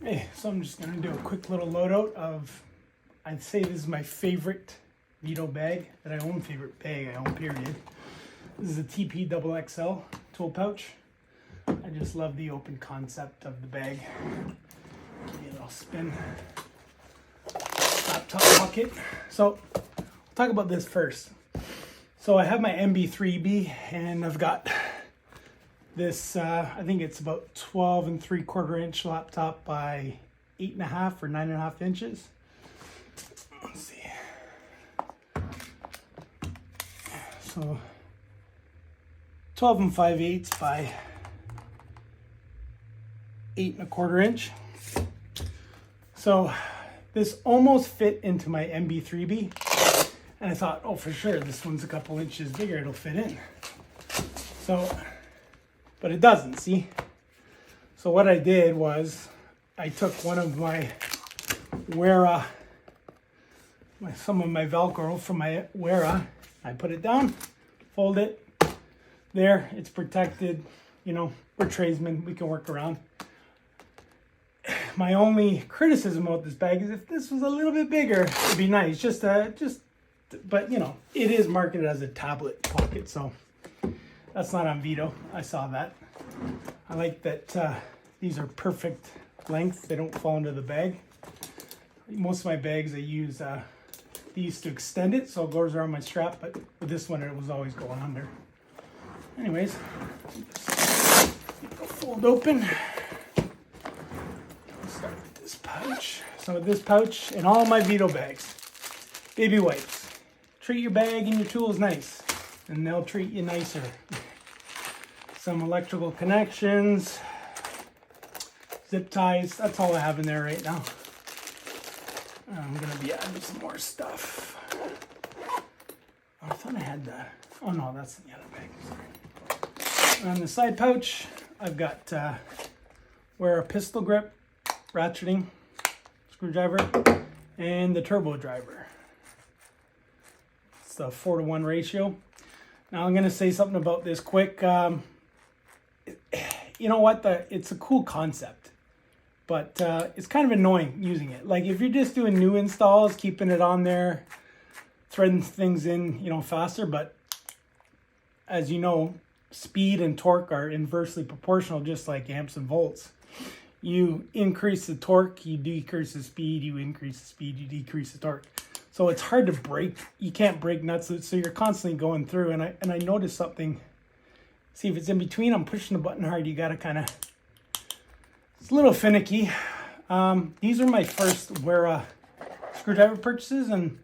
Hey, so I'm just gonna do a quick little loadout of, I'd say this is my favorite Veto bag that I own, period. This is a TP-XXL tool pouch. I just love the open concept of the bag. Give me a little spin. Laptop pocket. So, I'll talk about this first. So I have my MB3B and I've got this, I think it's about 12 3/4 inch laptop by 8.5 or 9.5 inches. Let's see. So 12 5/8 by 8.25 inch. So this almost fit into my MB3B. And I thought, oh, for sure, this one's a couple inches bigger, it'll fit in. So, but it doesn't, see? So what I did was I took one of my wera, some of my Velcro from my wera, I put it down, fold it, there, it's protected, you know, we're tradesmen, we can work around. My only criticism about this bag is if this was a little bit bigger, it'd be nice, but you know, it is marketed as a tablet pocket, so that's not on Veto. I saw that. I like that these are perfect length. They don't fall into the bag. Most of my bags, I use these to extend it, so it goes around my strap, but with this one, it was always going under. Anyways, fold open. I'll start with this pouch. So with this pouch, and all my Veto bags, baby wipes. Treat your bag and your tools nice, and they'll treat you nicer. Some electrical connections, zip ties, that's all I have in there right now. I'm gonna be adding some more stuff. Oh, I thought I had that. Oh no, that's in the other bag, sorry. On the side pouch, I've got wera pistol grip, ratcheting, screwdriver, and the turbo driver. It's a 4-to-1 ratio. Now I'm gonna say something about this quick. You know what, it's a cool concept, but it's kind of annoying using it. Like if you're just doing new installs, keeping it on there, threading things in, you know, faster, but as you know, speed and torque are inversely proportional, just like amps and volts. You increase the torque, you decrease the speed, you increase the speed, you decrease the torque. So it's hard to break. You can't break nuts, so you're constantly going through. And I noticed something. See if it's in between. I'm pushing the button hard. You gotta kind of. It's a little finicky. These are my first wera screwdriver purchases, and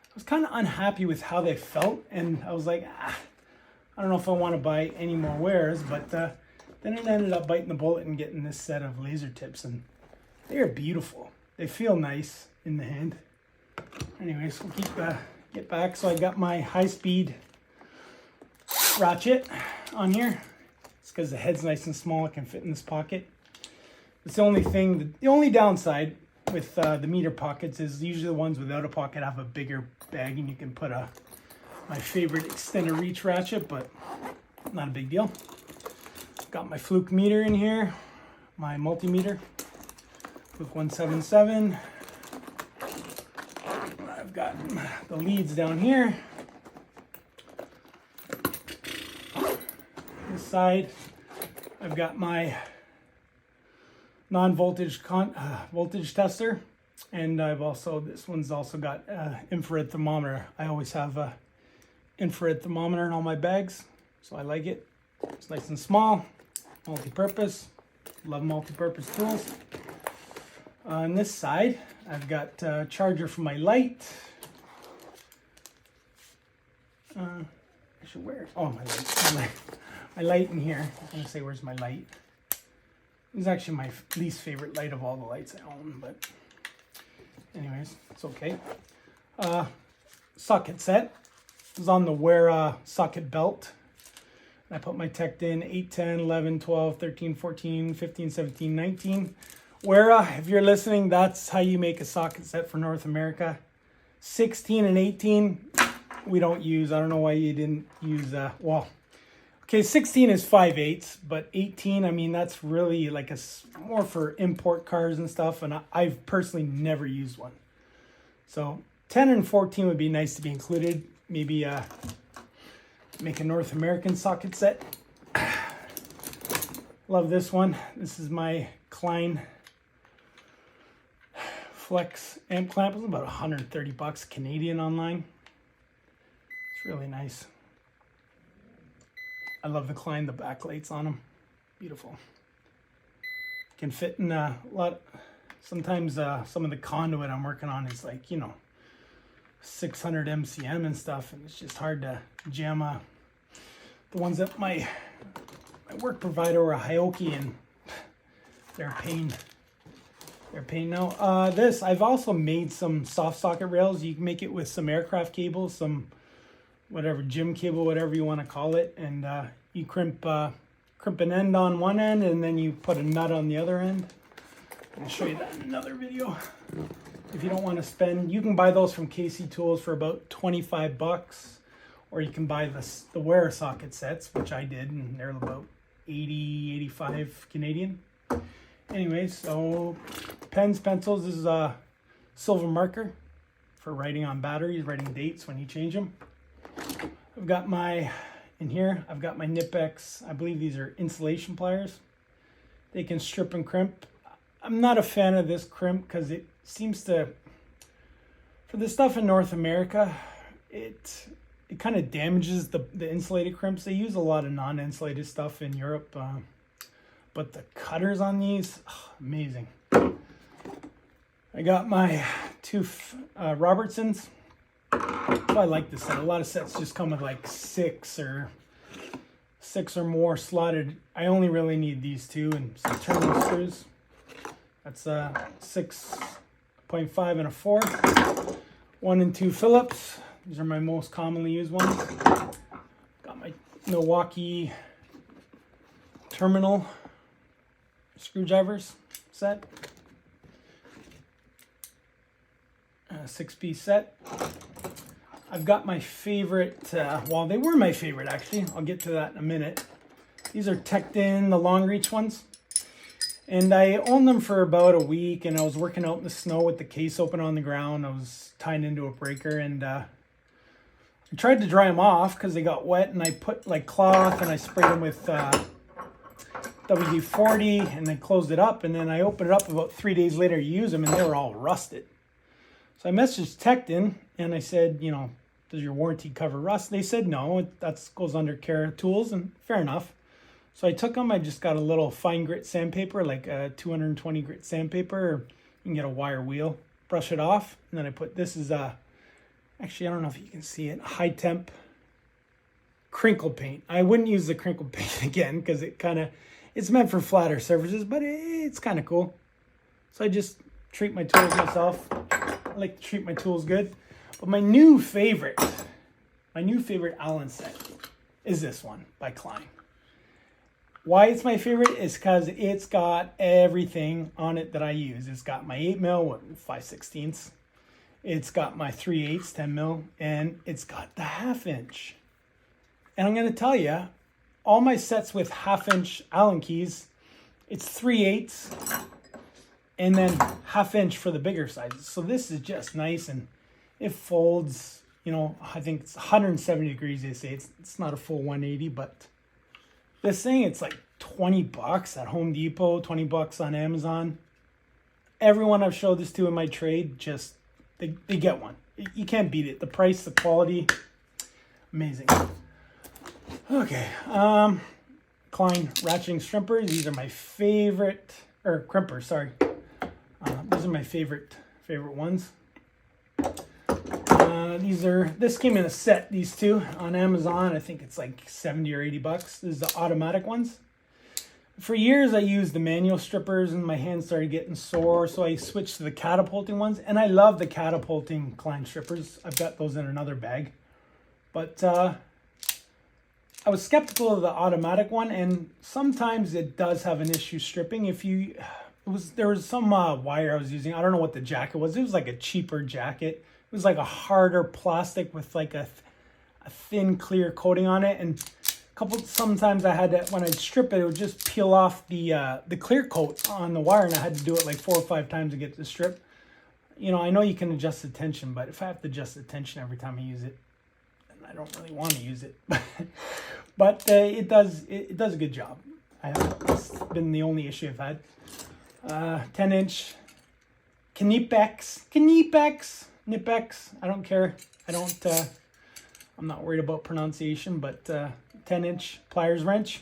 I was kind of unhappy with how they felt. And I was like, I don't know if I want to buy any more weras. But then I ended up biting the bullet and getting this set of laser tips, and they are beautiful. They feel nice in the hand. Anyways, we'll get back. So I got my high-speed ratchet on here. It's because the head's nice and small. It can fit in this pocket. It's the only thing. The only downside with the meter pockets is usually the ones without a pocket have a bigger bag, and you can put my favorite extended reach ratchet, but not a big deal. Got my fluke meter in here, my multimeter, fluke 177. I've got the leads down here. This side, I've got my non-voltage voltage tester, and this one's also got infrared thermometer. I always have a infrared thermometer in all my bags, so I like it. It's nice and small, multi-purpose. Love multi-purpose tools. On this side, I've got a charger for my light. I should wear it. Oh, my light in here. I was gonna say, where's my light? This is actually my least favorite light of all the lights I own, but anyways, it's okay. Socket set. This is on the wera socket belt. I put my tech in 8, 10, 11, 12, 13, 14, 15, 17, 19. Wera, if you're listening, that's how you make a socket set for North America. 16 and 18, we don't use. I don't know why you didn't use, well, Okay, 16 is 5/8, but 18, I mean, that's really like more for import cars and stuff, and I've personally never used one. So 10 and 14 would be nice to be included. Maybe make a North American socket set. Love this one. This is my Klein Flex amp clamp. It's about 130 bucks Canadian online. It's really nice. I love the Klein, the backlights on them. Beautiful. Can fit in a lot. Sometimes some of the conduit I'm working on is like, you know, 600 MCM and stuff, and it's just hard to jam the ones that my work provider were a Hioki, and they're a pain. They're a pain now. This, I've also made some soft socket rails. You can make it with some aircraft cables, some whatever, gym cable, whatever you want to call it, and you crimp an end on one end, and then you put a nut on the other end. I'll show you that in another video. If you don't want to spend, you can buy those from KC Tools for about 25 bucks, or you can buy the wera socket sets, which I did, and they're about 80, 85 Canadian. Anyway, so pens, pencils. This is a silver marker for writing on batteries, writing dates when you change them. I've got in here, I've got my Knipex. I believe these are insulation pliers. They can strip and crimp. I'm not a fan of this crimp because it seems to, for the stuff in North America, it kind of damages the insulated crimps. They use a lot of non-insulated stuff in Europe, but the cutters on these, amazing. I got my two Robertsons. So I like this set. A lot of sets just come with like six or more slotted. I only really need these two and some terminal screws. That's a 6.5 and a 4. 1 and 2 Phillips. These are my most commonly used ones. Got my Milwaukee terminal screwdrivers set. 6-piece set. I've got my favorite, well, they were my favorite actually. I'll get to that in a minute. These are Tecton, the long reach ones. And I owned them for about a week, and I was working out in the snow with the case open on the ground. I was tying into a breaker, and I tried to dry them off because they got wet, and I put like cloth and I sprayed them with WD-40 and then closed it up, and then I opened it up about 3 days later to use them, and they were all rusted. So I messaged Tecton and I said, you know, does your warranty cover rust? They said no, that goes under care tools, and fair enough. So I took them, I just got a little fine grit sandpaper, like a 220 grit sandpaper, or you can get a wire wheel, brush it off, and then I put, this is actually, I don't know if you can see it, high temp crinkle paint. I wouldn't use the crinkle paint again because it's meant for flatter surfaces, but it's kind of cool. So I just treat my tools myself. I like to treat my tools good. But my new favorite Allen set is this one by Klein. Why it's my favorite is because it's got everything on it that I use. It's got my 8mm, 5/16. It's got my 3/8, 10mm, and it's got the 1/2 inch. And I'm going to tell you, all my sets with 1/2 inch Allen keys, it's 3/8 and then 1/2 inch for the bigger sizes. So this is just nice, and it folds, you know, I think it's 170 degrees, they say. It's not a full 180, but this thing, it's like 20 bucks at Home Depot, 20 bucks on Amazon. Everyone I've showed this to in my trade, just, they get one. You can't beat it. The price, the quality, amazing. Okay, Klein ratcheting strippers. These are my favorite, or crimpers, sorry. These are my favorite ones. This came in a set, these two, on Amazon. I think it's like 70 or 80 bucks. This is the automatic ones. For years, I used the manual strippers, and my hands started getting sore, so I switched to the catapulting ones, and I love the catapulting Klein strippers. I've got those in another bag. But I was skeptical of the automatic one, and sometimes it does have an issue stripping. There was some wire I was using. I don't know what the jacket was. It was like a cheaper jacket. It was like a harder plastic with like a thin clear coating on it, and sometimes I had to, when I'd strip it, it would just peel off the clear coat on the wire, and I had to do it like 4 or 5 times to get the strip. You know, I know you can adjust the tension, but if I have to adjust the tension every time I use it, then I don't really want to use it. But it does a good job. It's been the only issue I've had. 10-inch Knipex. I don't care. I'm not worried about pronunciation, but 10-inch pliers wrench.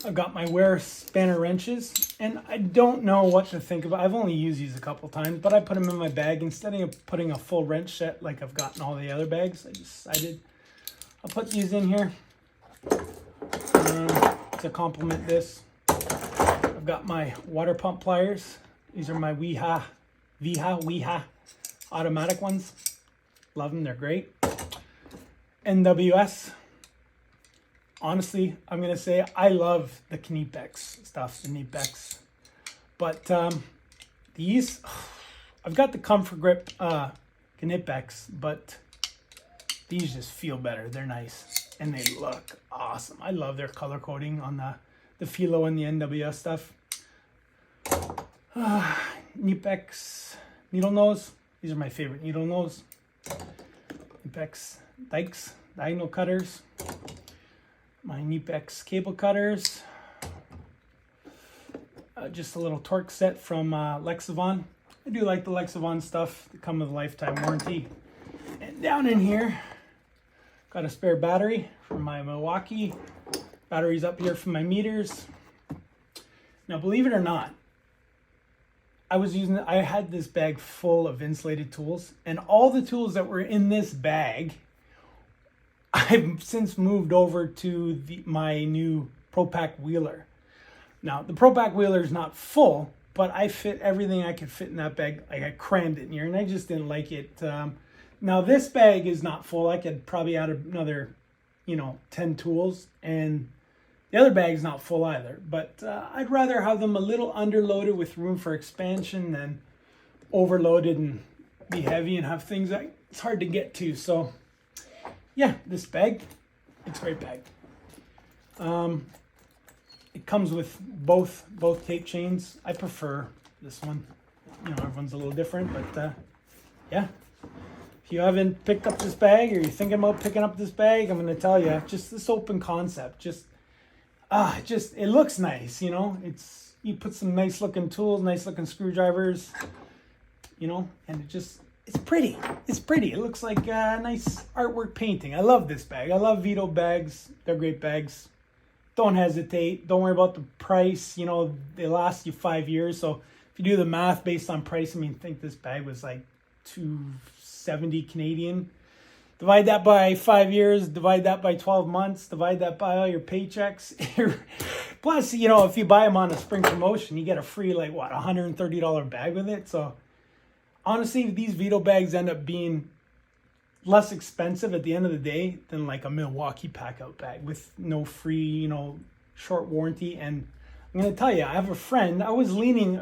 I've got my wera spanner wrenches, and I don't know what to think about. I've only used these a couple times, but I put them in my bag instead of putting a full wrench set like I've gotten all the other bags. I decided I'll put these in here to complement this. I've got my water pump pliers. These are my wiha automatic ones. Love them, they're great. NWS. Honestly, I'm gonna say I love the Knipex stuff, the Knipex. But these, I've got the Comfort Grip Knipex, but these just feel better. They're nice and they look awesome. I love their color coding on the Philo and the NWS stuff. Knipex needle nose. These are my favorite needle nose. Knipex dikes, diagonal cutters. My Knipex cable cutters. Just a little torque set from Lexavon. I do like the Lexavon stuff. They come with a lifetime warranty. And down in here, got a spare battery from my Milwaukee. Batteries up here from my meters. Now, believe it or not, I had this bag full of insulated tools, and all the tools that were in this bag, I've since moved over to my new ProPack wheeler. Now, the ProPack wheeler is not full, but I fit everything I could fit in that bag. Like, I crammed it in here, and I just didn't like it. Now, this bag is not full. I could probably add another, 10 tools, and the other bag's not full either. But I'd rather have them a little underloaded with room for expansion than overloaded and be heavy and have things that it's hard to get to. So, yeah, this bag, it's a great bag. It comes with both tape chains. I prefer this one. Everyone's a little different, but yeah. If you haven't picked up this bag or you're thinking about picking up this bag, I'm going to tell you, just this open concept, it looks nice, you put some nice looking tools, nice looking screwdrivers, and it's pretty. It's pretty. It looks like nice artwork painting. I love this bag. I love Veto bags. They're great bags. Don't hesitate. Don't worry about the price. They last you 5 years. So if you do the math based on price, I think this bag was like $270 Canadian. Divide that by 5 years, divide that by 12 months, divide that by all your paychecks. Plus, if you buy them on a spring promotion, you get a free, $130 bag with it. So honestly, these Veto bags end up being less expensive at the end of the day than like a Milwaukee pack-out bag with no free, short warranty. And I'm going to tell you, I have a friend. I was leaning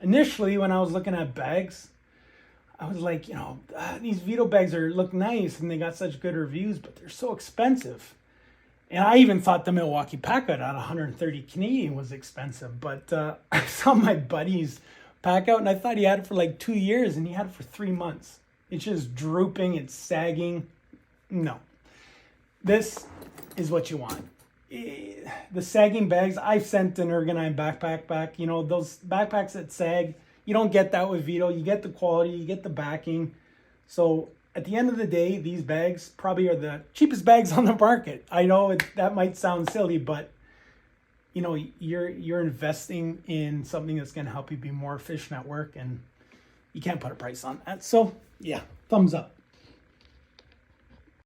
initially when I was looking at bags. I was like, these Veto bags look nice and they got such good reviews, but they're so expensive. And I even thought the Milwaukee pack-out at 130 Canadian was expensive. But I saw my buddy's pack-out and I thought he had it for like 2 years and he had it for 3 months. It's just drooping, it's sagging. No. This is what you want. The sagging bags, I've sent an Ergonomic backpack back. Those backpacks that sag, you don't get that with Veto. You get the quality, you get the backing. So at the end of the day, these bags probably are the cheapest bags on the market. I know that might sound silly, but you're investing in something that's going to help you be more efficient at work, and you can't put a price on that. So yeah, thumbs up.